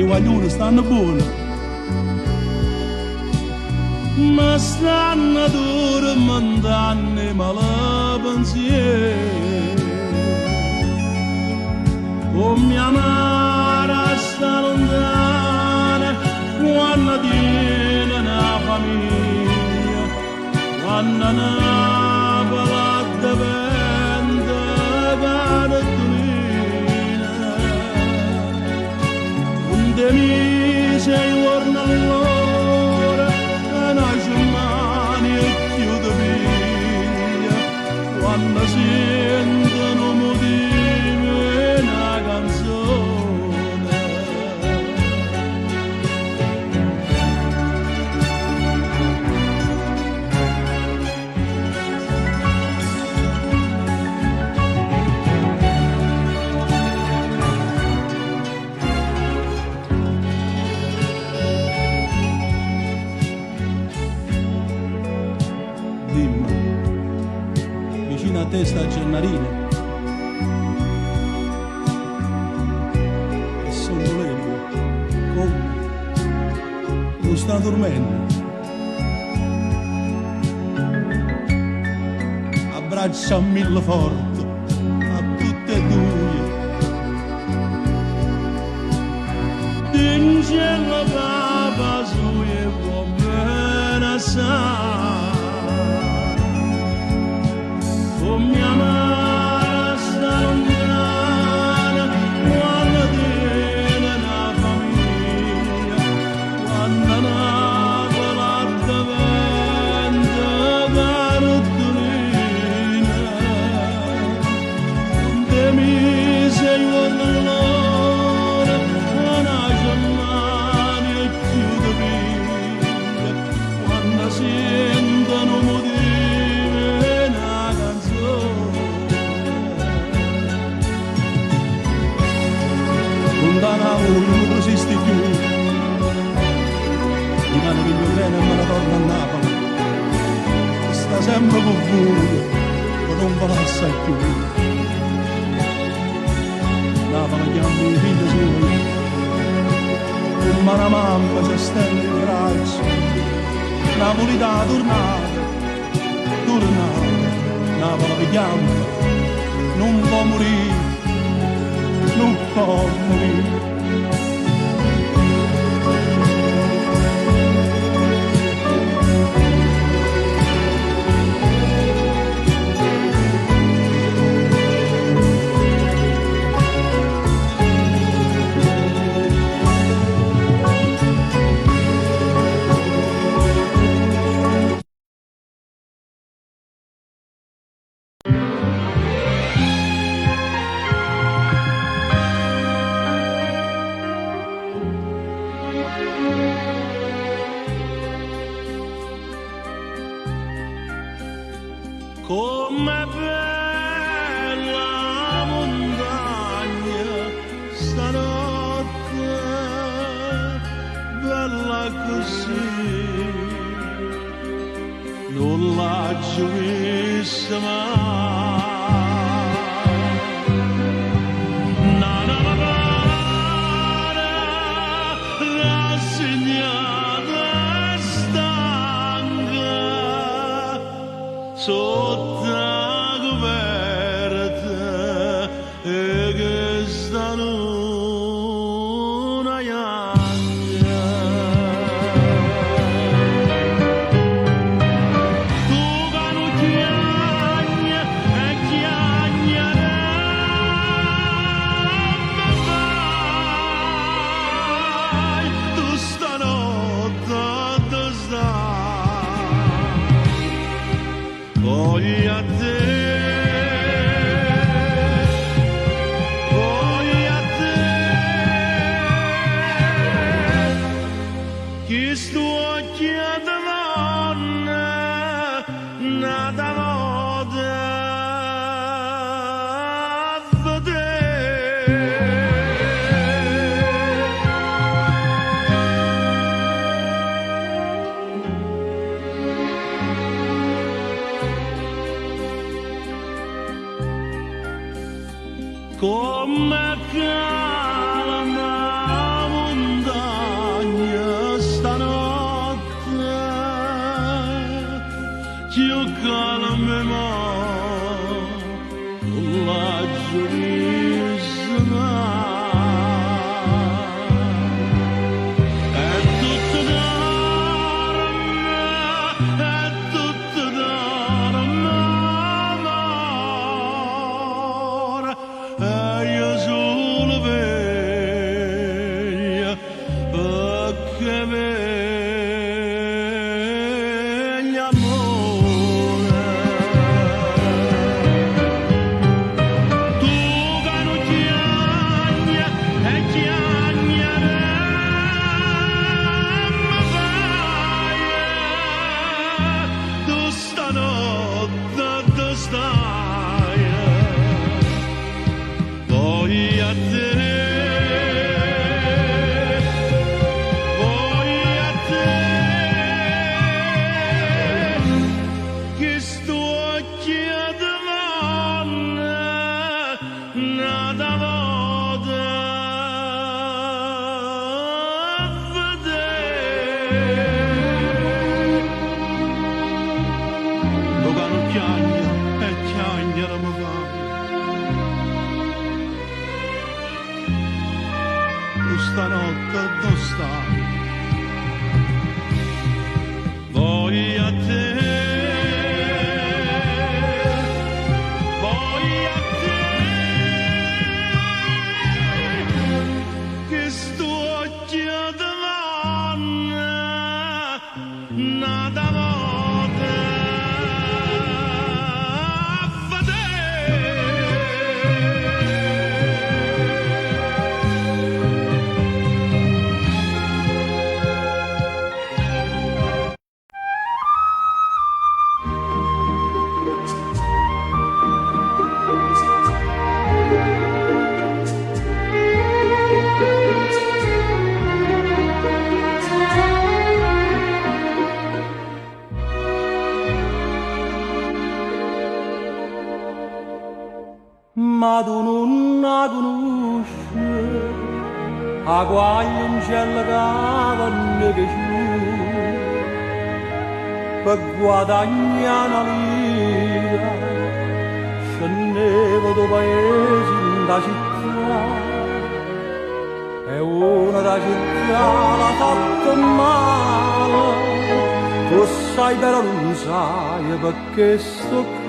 guaglioni stanno buoni, ma stanno tormentando male pensiero. Oh mia mare sta lontana, quando una palata vende caratulina un demi sei giorno all'ora che nasce mani e chiude via quando sentono motivi una canzone dimmi vicino a te sta Gennarina e sono dolente come non sta dormendo abbraccia a mille forte a tutte e due d'incielo capa su e può bene assai con mia madre sta lontana quando tiene una famiglia quando Napoli diventa cartolina non temi sei giorno all'ora nasce mani e chiude via quando sentono motivi una canzone lontana voi non resisti più rimane che mio treno e me ne torno a Napoli sta sempre con voi ma non va assai più Napoli chiama i figli suoi ma la mamma ci stende in braccio Napoli da tornare Napoli vi chiama non può morire non può morire Com'è bella la montagna stanotte, bella così, non l'ha già vista mai. Nana mi pare rassegnata e stanca, sotto la coperta e che sta luna bianca tu canucchiagna e chiagnare vai tu stanotte dove stai voglio a te, voglio a te, chi sto occhiando donna, nata moda a vedere. Come cala una montagna stanotte, più cala me non la giurista è tutto d'arme, è tutto d'arme che vegli amore. Tu che non chiagna e chiagneremmo vai, tu stanotte tu stai, poi a te. Stanotte dove stai? Voi a te, voi a te, che sto chiedendo nada voce a vedere. Ma tu non la conosci, a quale un cielo che che per guadagnare una lira, scendevo da paese in da città, e una da città l'ha fatto male, tu sai però non sai perché sto qui.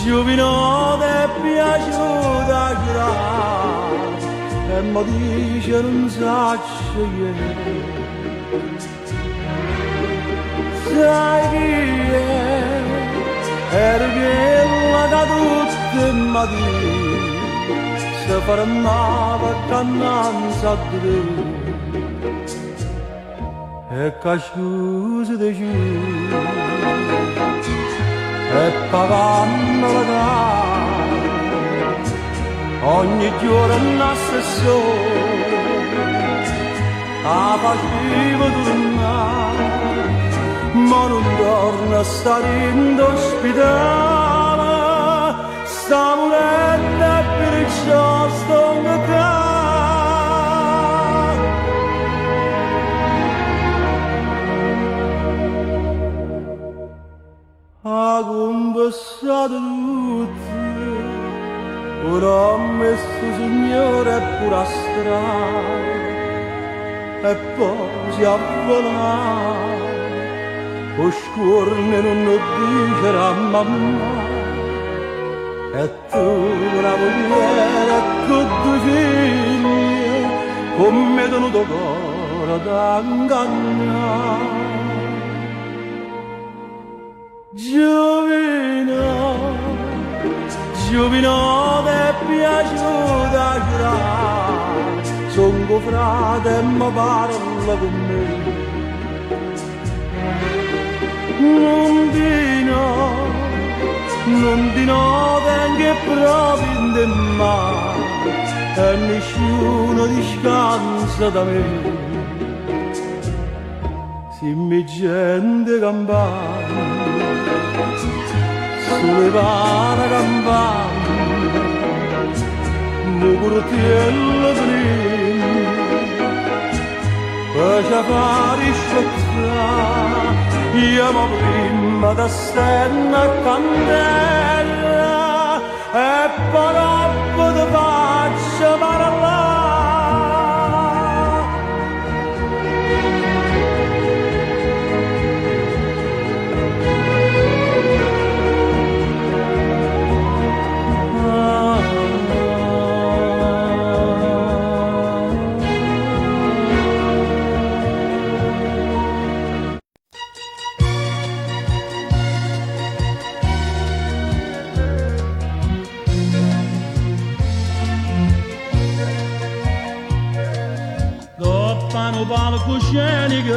Giovino ti è piaciuta girare e mi dice non sa scegliere. Sai chi è? Era quella che tutti mi dice se fermava cannanza di te e casciusi di giù. E pagando la gara ogni giorno assessore a facevo tornare ma non torna a stare in ospedale sta morendo e perciò sto qua. Ha conversato tutti, ora ha messo signore pure a strada e poi si avvolato, o scorne non lo dice a mamma e tu una mogliere con due figli come tenuto cuore da ingannare. Giovino ti è piaciuta girare, sono frate e mi parla con me. Non di no, tengo proprio in te mare e nessuno discansa da me. Se mi gente campana sollevare campana, mucurtiello prima, faccia fare sciazzare, io ma prima da stenna candela e poi dopo ti faccio parlare. no palcoscenico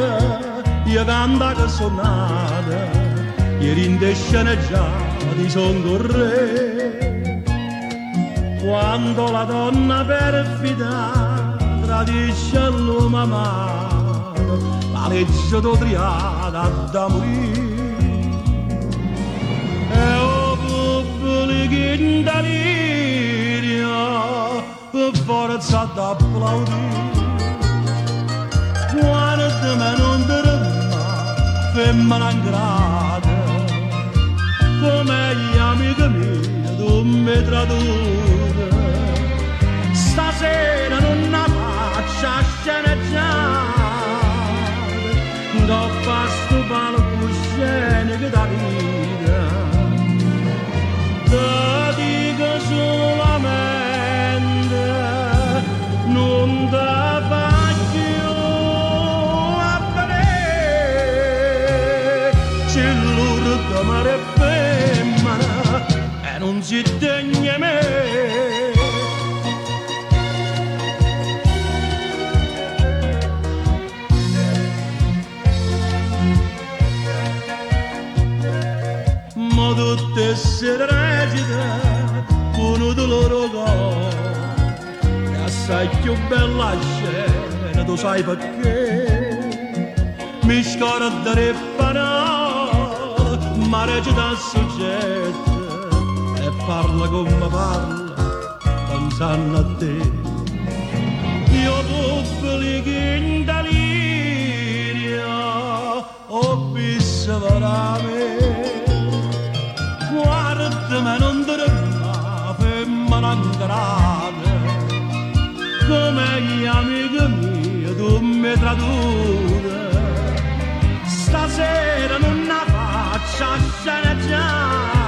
io canta che sono nata ieri in te sceneggiati son con re quando la donna perfida tradisce l'uomo amato la legge d'otriata da morire e o pubblico in delirio per forza d'applaudire quando me non ti femmina ingrata come gli amici miei tu mi traduci stasera non la faccia sceneggiare che fa sto palcoscenico da vita te dico solamente non te faccio mare femmina e non si degna me ma tutte se recita con il loro cuore e assai più bella scena tu sai perché mi scorda le parole ma recita il soggetto e parla come parla pensando a te io pubblico in delirio ho visto veramente guardami non ti resta femmina ingrata come gli amici miei tu mi traduci stasera non la faccia sceneggiare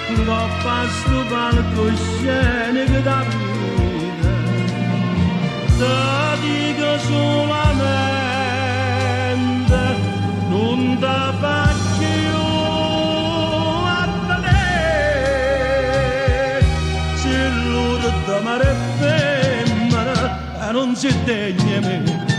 che fa sto palcoscenico da vita te dico solamente non te faccio a vedere se l'ora d'amare femmina e non si degna me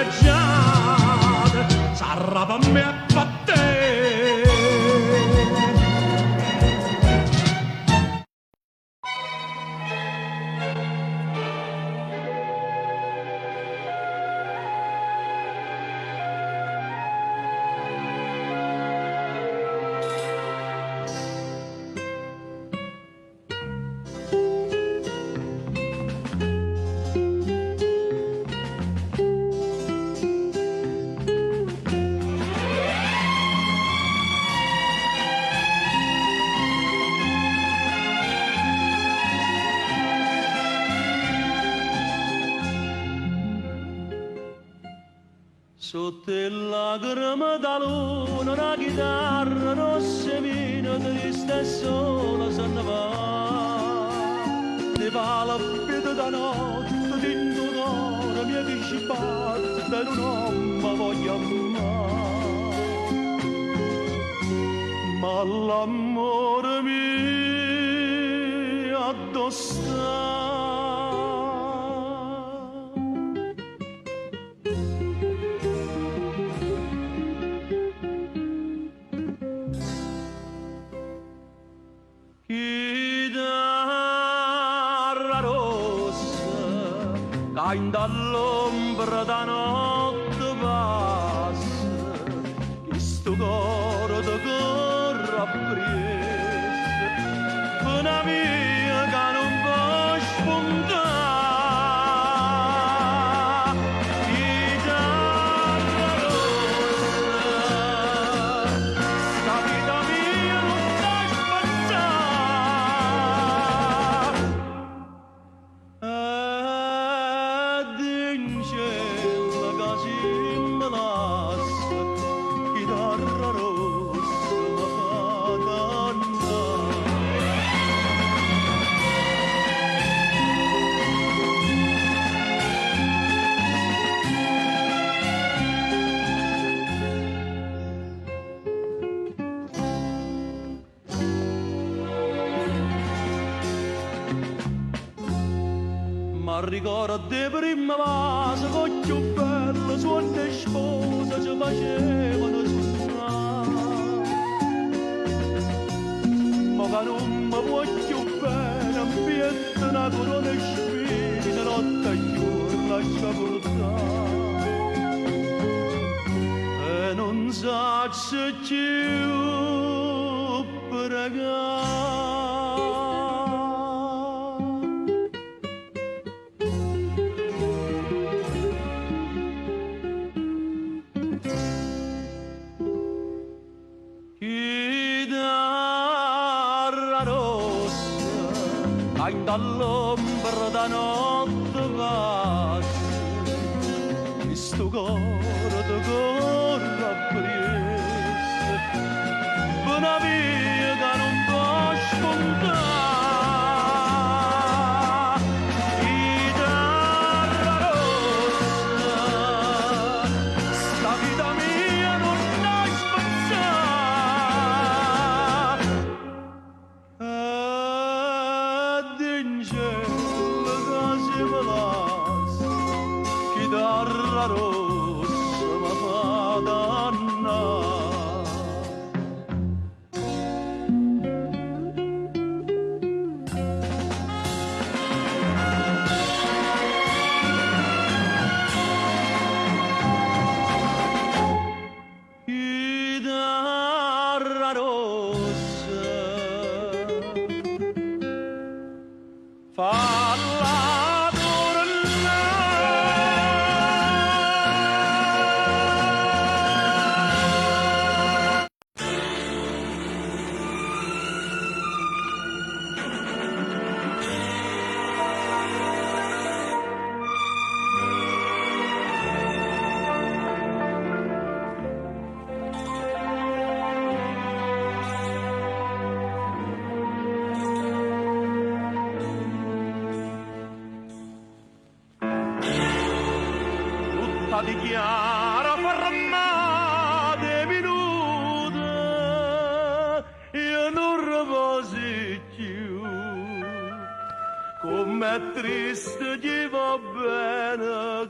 sceneggiata s'arrapa a me a battere sotto le lacrime da luna una chitarra rossa e vino triste e sola se ne va ti va la vita da notte dentro un'ora mi dici parte non mi voglio amare ma l'amore mio addossa in dall'ombra da notte passa che sto coro da corre appresso una via che non può spuntare chitarra rossa sta vita mia non sta spazzare ricordo di prima vase con più bello suona e sposa ci facevano suonare. Ma che non mi può più bene, ambiente una corona e spine, notte e giorno lascia portare. E non so se più pregare. Chitarra rossa, in dall'ombra da notte passa, questo coro ti corre appresso, per una via che non può spuntare. Chitarra rossa, sta vita mia non la spazzare. Ed in cielo che si palazza, chitarra rossa mi fa dannare. Chitarra rossa, falla tutta di chiara fermate minuta, io non riposi più, com'è triste chi va bene